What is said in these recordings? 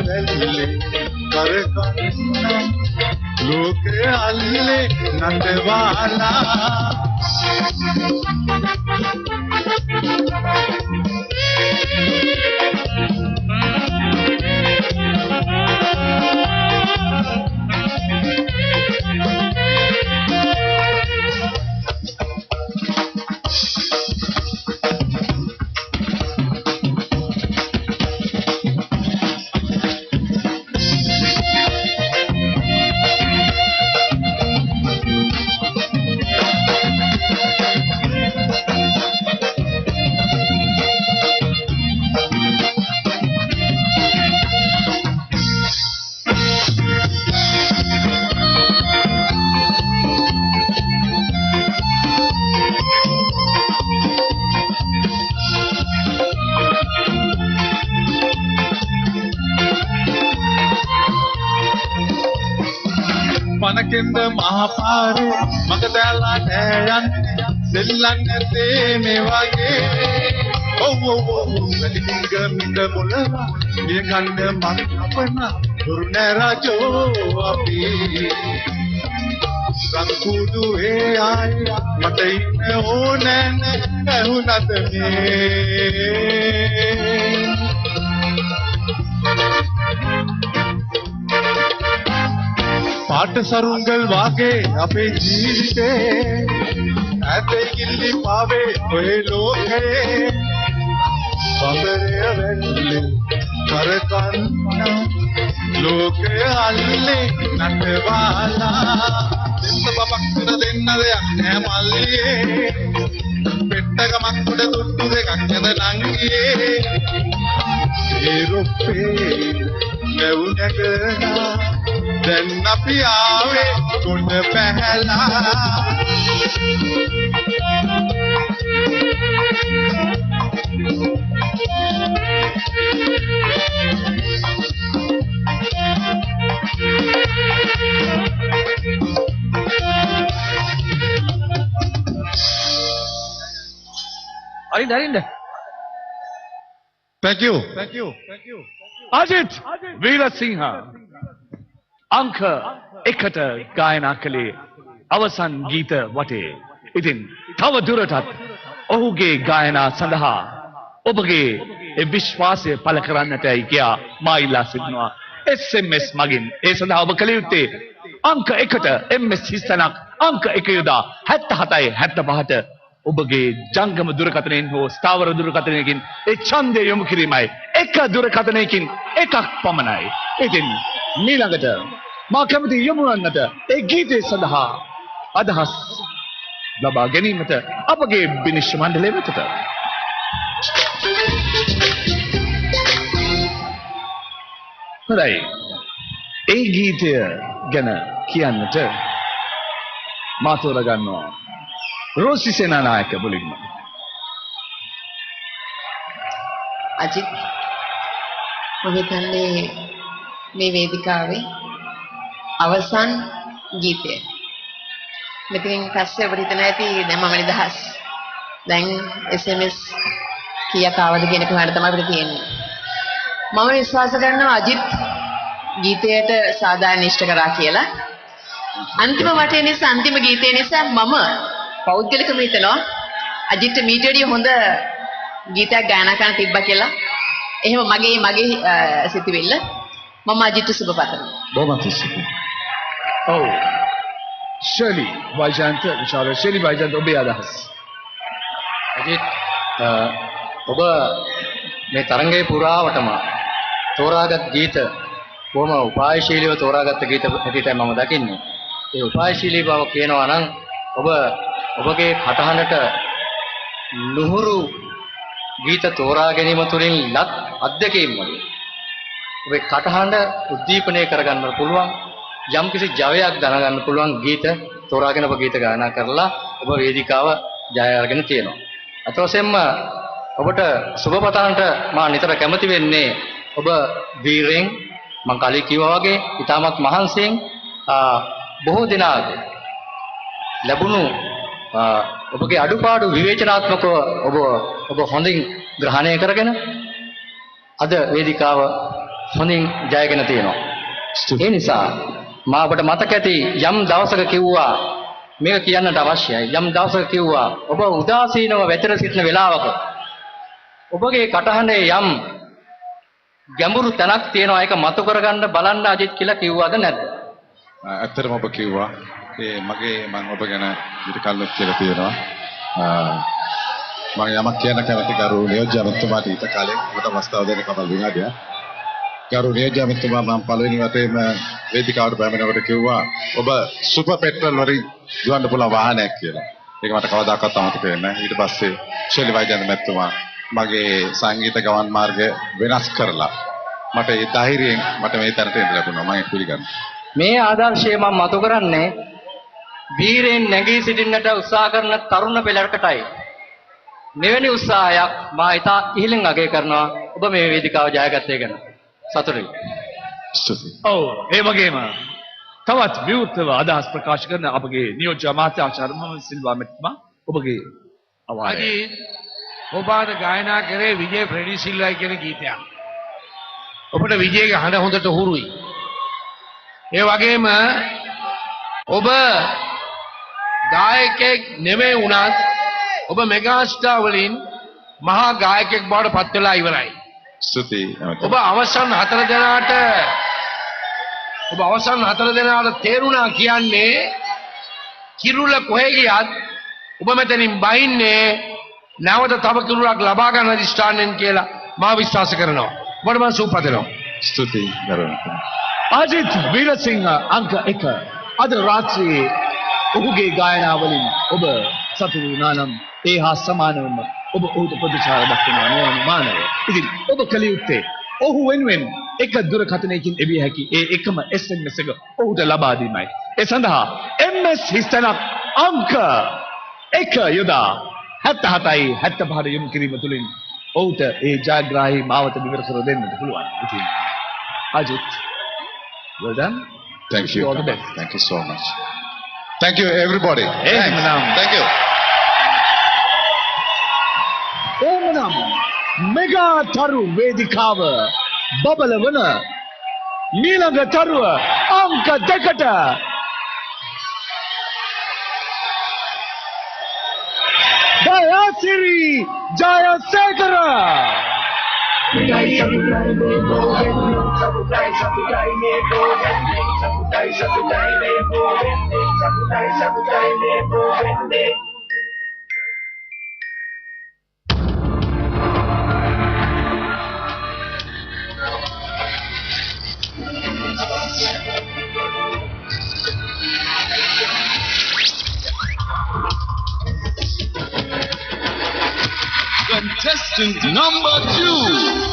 වැල්ලේ කරකන්න ලෝකේ අල්ලේ නටවාලා මනකෙන්ද මහපාරේ මග දැල්ලා නෑයන්නේ දෙල්ලන්නේ මේ වගේ ඔව් ඔව් ඔව් වැඩිංග මිඳ මොළවා මේ කන්න මං අපන දුර්නේ රජෝ අපි සංකුදු ඒ ආය මට ඉන්න ඕනේ ඇහුණත් මේ පාට සරුංගල් වාගේ අපේ ජීවිතේ ඇතේ කිල්ලි පාවේ ඔය ලෝකේ සතරේ වෙන්නේ කරකන්න ලෝකේ අල්ලේ නටවාලා දෙන්න බබක් තුන දෙන්න දෙයක් නෑ මල්ලියේ පෙට්ටකමක් උඩ තුට්ටු දෙකක් නැද නංගියේ ඒ රොප්පේ නැවුනකලා දැන් අපි ආවේ ගොඩ පැහැලා අරින්ද thank you අජිත් වීරසිංහ අංක 1ට ගායනා කළේ අවසන් ගීත වටේ. ඉතින් තව දුරටත් ඔහුගේ ගායනා සඳහා ඔබගේ විශ්වාසය පළ කරන්නටයි කියා මා ඉල්ලා සිටිනවා. SMS මගින් ඒ සඳහා ඔබ කළ යුත්තේ අංක 1ට MS හිස්තැනක් අංක 1 යොදා 77 75ට ඔබගේ ජංගම දුරකථනයෙන් හෝ ස්ථාවර දුරකථනයකින් ඒ ඡන්දය යොමු කිරීමයි. එක දුරකථනයකින් එකක් පමණයි. ඉතින් මීළඟට මා කැමති යොමු වන්නට ඒ ගීතය සඳහා අදහස් ලබා ගැනීමට අපගේ විනිශ්චය මණ්ඩලය වෙතට. හොඳයි. ඒ ගීතය ගැන කියන්නට මා තෝරගන්නවා රෝසි සේනානායක මුලින්ම. අජිත් මම හිතන්නේ මේ වේදිකාවේ අවසන් ගීතය. මෙතනින් පස්සේ ඔබට හිතන ඇති දැන් මම නිදහස්. දැන් SMS කීයක් ආවද කියන එක හරියට තමයි අපිට තියෙන්නේ. මම විශ්වාස කරනවා අජිත් ගීතයට සාධාරණ ඉෂ්ට කරා කියලා. අන්තිම වටේ නිසා අන්තිම ගීතය නිසා මම පෞද්ගලිකව හිතනවා අජිත් මීට වැඩිය හොඳ ගීතයක් ගායනා කරන්න තිබ්බා කියලා. එහෙම මගේ සිතුවිල්ල මම අජිත් සුබ පතනවා. බොහොම ස්තුතියි. ඔව්. ශෙලි වයිජන්ත විශාල ශෙලි වයිජන්ත ඔබේ අදහස්. අජිත් ඔබ මේ තරංගයේ පුරාවටම තෝරාගත් ගීත බොහොම උපායශීලීව තෝරාගත්ත ගීත හැටියටයි මම දකින්නේ. ඒ උපායශීලී බව කියනවා නම් ඔබගේ කටහඬට නුහුරු ගීත තෝරා ගැනීම තුළින් ලත් අත්දැකීම් වලින් ඔබේ කටහඬ උද්දීපනය කරගන්න පුළුවන් යම්කිසි ජවයක් දැනගන්න පුළුවන් ගීත තෝරාගෙන ඔබ ගීත ගායනා කරලා ඔබ වේදිකාව ජය අරගෙන තියෙනවා. අත වශයෙන්ම ඔබට සුබ පතන්නට මා නිතර කැමති වෙන්නේ ඔබ වීරෙන් මම කලින් කිව්වා වගේ ඊටමත් මහන්සියෙන් බොහෝ දිනාගේ ලැබුණු ඔබගේ අඩුපාඩු විවේචනාත්මකව ඔබ හොඳින් ග්‍රහණය කරගෙන අද වේදිකාව හොඳින් ජයගෙන තියෙනවා. ඒ නිසා මා ඔබට මතක ඇති යම් දවසක කිව්වා මේක කියන්නට අවශ්‍යයි. යම් දවසක කිව්වා ඔබ උදාසීනව වැතර සිටින වෙලාවක ඔබගේ කටහඬේ යම් ගැඹුරු තැනක් තියෙනවා ඒක මතු කරගන්න බලන්න අජිත් කියලා කිව්වද නැද්ද? ඇත්තටම ඔබ කිව්වා ඒ මගේ මම ඔබ ගැන ඊට කලින් කියලා තියෙනවා. මම යමක් කියන්න කැමති ගරු නියෝජ්‍ය අමාත්‍යතුමාට ඊට කලින් මට අවස්ථාව දෙන්න කවල් විනාඩියක්. ගරු නියෝජ්‍ය අමාත්‍යතුමා මම පළවෙනි වටේම වේදිකාවට පැමිණෙනකොට කිව්වා ඔබ සුපර් පෙට්‍රල් වලින් දුවන්න පුළුවන් වාහනයක් කියලා. ඒක මට කවදාකවත් අමතක වෙන්නේ නැහැ. ඊට පස්සේ ශෛලී වෛද්‍යන්ත මැතිතුමා මගේ සංගීත ගමන් මාර්ගය වෙනස් කරලා මට ඒ ධෛර්යයෙන් මට මේ තැනට එන්න ලැබුණා. මම ඒක පිළිගන්නවා. මේ ආදර්ශය මම මතු කරන්නේ වීරයෙන් නැගී සිටින්නට උත්සාහ කරන තරුණ පෙළකටයි. මෙවැනි උත්සාහයක් මා ඉතා ඉහළින් අගය කරනවා. ඔබ මේ වේදිකාව ජයගත්තේ ගැන සතුටුයි. ස්තුතියි. ඔව් ඒ වගේම තවත් විවෘතව අදහස් ප්‍රකාශ කරන අපගේ නියෝජ්‍ය අමාත්‍ය ආචාර්ය මොහොන් සිල්වා මැතිතුමා ඔබගේ අවවාදය. අජිත් ඔබ අද ගායනා කරේ විජේ ෆ්‍රෙඩි සිල්වා කියන ගීතයක්. ඔබට විජේගේ හඬ හොඳට හුරුයි. ඒ වගේම ඔබ ගායකයෙක් නෙමෙයි වුණත් ඔබ මෙගා ස්ටාර් වලින් මහා ගායකයෙක් බවට පත් වෙලා ඉවරයි. ස්තුතියි. ඔබ අවසන් හතර දෙනාට තේරුණා කියන්නේ කිරුළ කොහෙ ගියත් ඔබ මෙතනින් බහින්නේ නැවත තව කිරුළක් ලබා ගන්න අධිෂ්ඨානයෙන් කියලා මා විශ්වාස කරනවා. ඔබට මම සුවපත් ස්තුතියි ගරුණා. අජිත් වීරසිංහ අංක 1 අද රාත්‍රියේ ඔහුගේ ගායනාවලින් ඔබ සතුටු වුණා නම් ඒ හා සමානවම ඔබ ඔහුට ප්‍රතිචාර දක්වනවා නෝන මානව. ඉතින් ඔබ කළ යුත්තේ ඔහු වෙනුවෙන් එක දුරකථනයකින් එවිය හැකි ඒ එකම SMS එක ඔහුට ලබා දීමයි. ඒ සඳහා MS හිස්තැනක් අංක 1 යොදා 77යි 75 යොමු කිරීම තුළින් ඔහුට ඒ ජයග්‍රාහී මාවත විවර කර දෙන්නට පුළුවන්. ඉතින් Ajith well done. Thank you. All the best. Thank you so much. Thank you everybody. Thanks. Thank you. එමනම් මෙගා තරු වේදිකාව බබලවන මීළඟ තරුව අංක 2ට දයාසිරි ජයසේකර. Contestant number 2.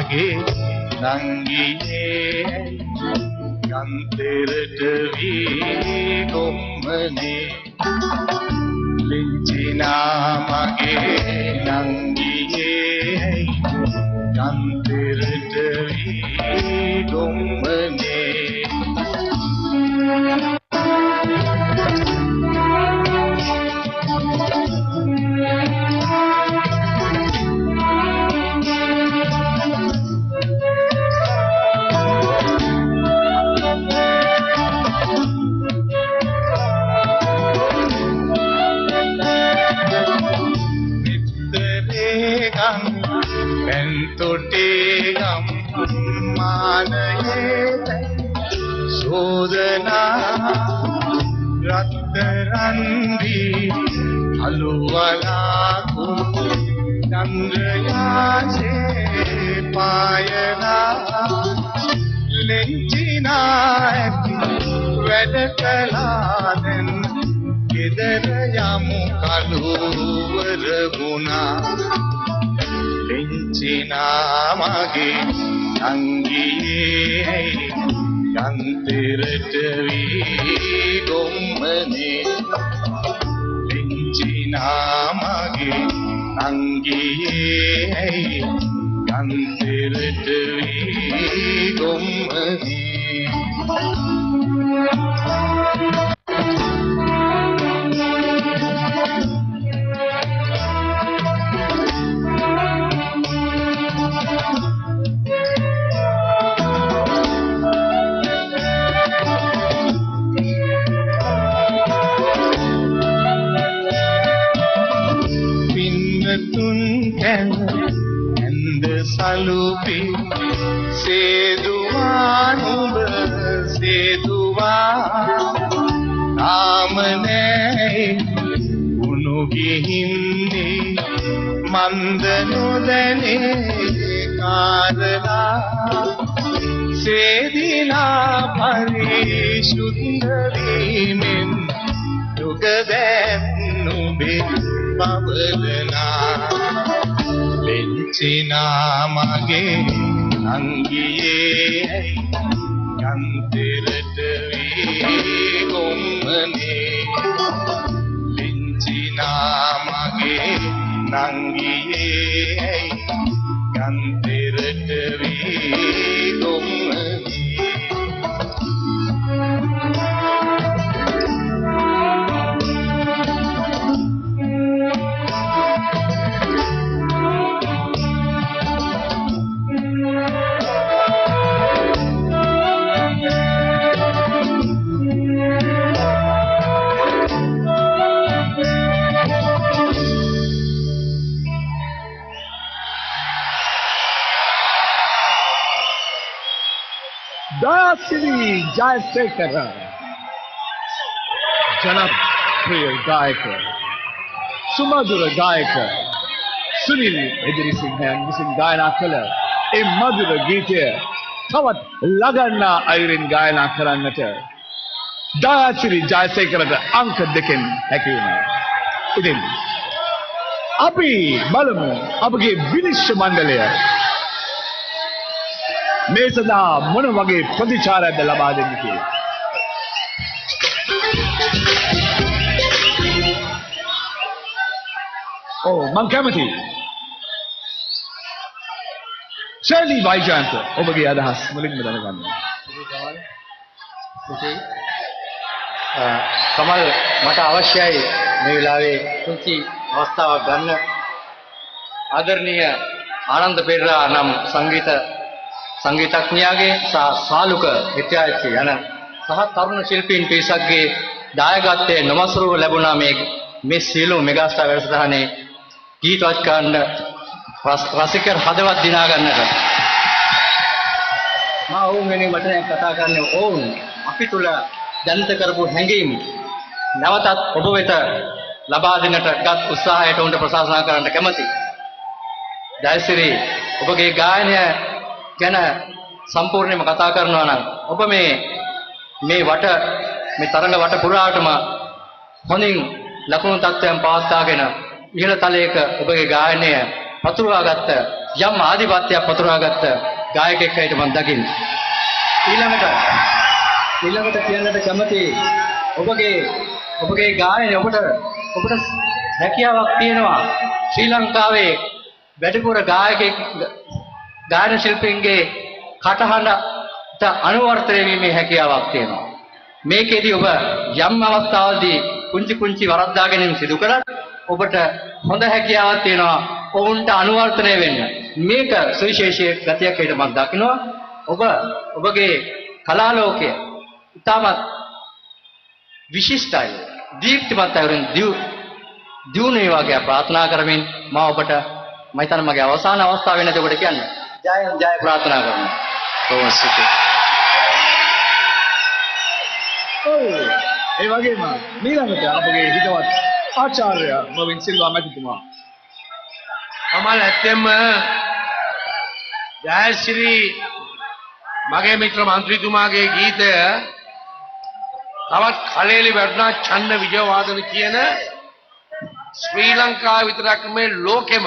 මගේ නංගියේ යන්තරට වී ගොම්මනේ ලිංචිනා මගේ නංගියේ යන්තරට වී ගොම්මනේ रत्तरंदी हलुवला को चंद्रया से पायना लेंचिना वेदकलादन के ගෙදර යමු කළුවර වුණා පිංචිනා මගේ අංගියේ යන්තරට වී ගොම්මනේ පිංචිනා මගේ අංගියේ යන්තරට වී ගොම්මනේ සලුපි සේදුවා නුඹ සේදුවා නාමනේ උණු ගිහින්නේ මන්ද නොදැනේ කාරණා සේදිනා පරිශුද්ධ වීමෙන් යුග දැන්නුඹේ පවලනා පිංචිනා මගේ අංගියේ යන්තරට වී ගොම්මනේ පිංචිනා මගේ නංගියේ යන්තරට වී ගොම්මනේ Dayasiri Jayasekara जनप्रिय गायक सुमधुर गायक सुनील එදිරිසිංහයන් විසින් ගායනා කළ ඒ මధుර ගීතය තවත් ලගන්නා අයුරින් ගායනා කරන්නට දයාසිරි ජයසේකරට අංක 2කින් හැකි වුණා. ඉතින් අපි බලමු අපගේ විනිශ්චය මණ්ඩලය මේ සඳහා මොන වගේ ප්‍රතිචාරයක්ද ලබා දෙන්නේ කියලා. මං කැමතියි. ශෛලී වෛජයන්ත ඔබගේ අදහස් මුලින්ම දැනගන්න. කමල් මට අවශ්‍යයි මේ වෙලාවේ කුංචි අවස්ථාවක් ගන්න. ආදරණීය ආනන්ද පෙරේරා නම් සංගීතඥයාගේ සාලුක හිට්යාච්චි යන සහ තරුණ ශිල්පීන් පිරිසක්ගේ දායකත්වයේ නොමසුරුව ලැබුණා මේ සියලු මෙගාස්ටාර් වැඩසටහනේ ගීත රචකයන් රසික හදවත් දිනා ගන්නට මා ඔවුන් වෙනුවෙන් වචනයක් කතා කරන්නේ ඔවුන් අපි තුල දැනිත කරපු හැඟීම් නැවතත් ඔබ වෙත ලබා දෙන්නට ගත් උත්සාහයට උන්ට ප්‍රශංසා කරන්න කැමැතියි. ජයසිරි ඔබගේ ගායනය ගැන සම්පූර්ණයෙන්ම කතා කරනවා නම් ඔබ මේ තරඟ වට පුරාටම හොඳින් ලකුණු තත්ත්වයන් පවත්වාගෙන ඉහළ තලයක ඔබගේ ගායනය පතුරවාගත්ත යම් ආධිපත්‍යයක් පතුරවාගත්ත ගායකයෙක් හැටියට මම දකින්නේ. ඊළඟට කියන්නට කැමති ඔබගේ ගායනය ඔබට හැකියාවක් තියෙනවා ශ්‍රී ලංකාවේ වැඩිපුර ගායන ශිල්පීන්ගේ කටහඬට අනුවර්තනය වීමේ හැකියාවක් තියෙනවා. මේකෙදී ඔබ යම් අවස්ථාවලදී කුංචි වරද්දා ගැනීම සිදු කළත් ඔබට හොඳ හැකියාවක් තියෙනවා ඔවුන්ට අනුවර්තනය වෙන්න. මේක සුවිශේෂී ගතියක් හැටියට මම දකිනවා. ඔබගේ කලා ලෝකය ඉතාමත් විශිෂ්ටයි. දීප්තිමත් අයුරින් දියුණු වේවා කියලා ප්‍රාර්ථනා කරමින් මම ඔබට මම හිතන්නේ මගේ අවසාන අවස්ථාව වෙනදී ඔබට කියන්න. ජය ප්‍රාර්ථනා කරනවා. තෝමස්ටි. ඒ වගේම ඊළඟට අපගේ හිතවත් ආචාර්ය නවීන් සිල්වා මැතිතුමා කමල් ඇත්තෙම ජයශ්‍රී මගේ මිත්‍ර මන්ත්‍රීතුමාගේ ගීතය තවත් කලෙලි වැටුණා චන්න විජයවාදන කියන ශ්‍රී ලංකාව විතරක් මේ ලෝකෙම